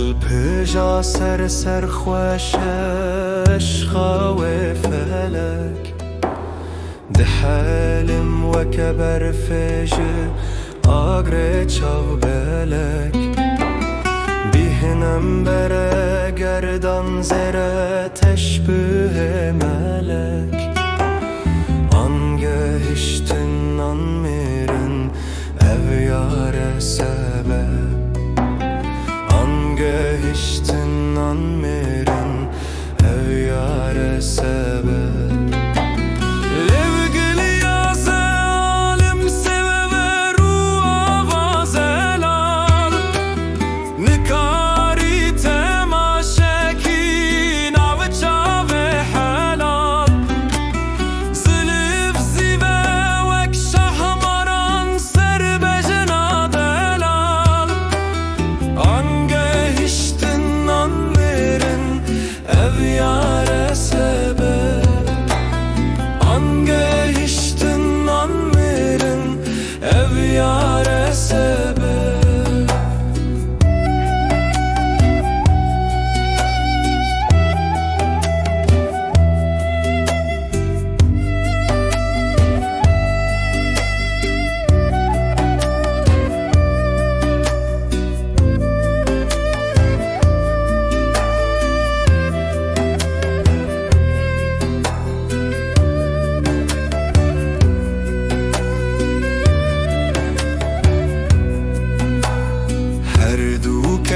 البجا سر خوش عشقا وفلك ده حلم وكبر فجر آگره چاو بلک بیهنم بره گردان زره تشبه ملک آنگه هشتن آن میرن ev yare sebep آنگه هشتن آن میرن ev yare sebep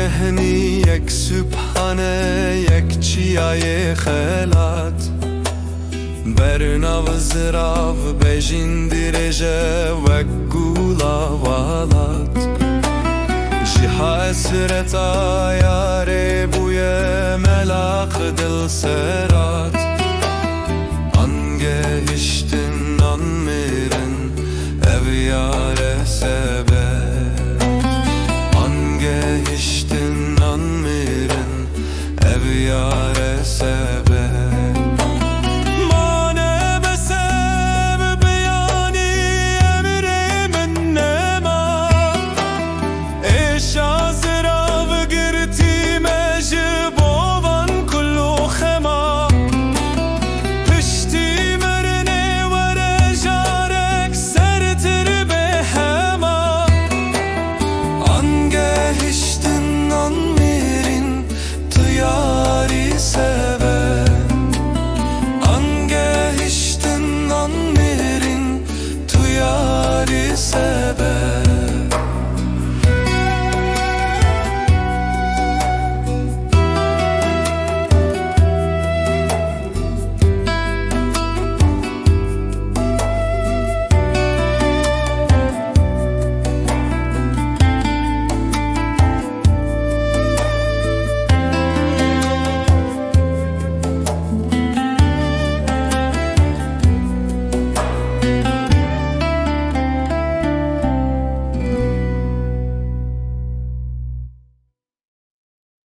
هنی یک سبحانه یک چیای خلات برناو زراف بجین درجه و گولا والات جیها اسرت آیاره بوی ملاق دل سرات آنگه هشتن آن میرن ev yare sebep آنگه هشتن آن میرن ev yare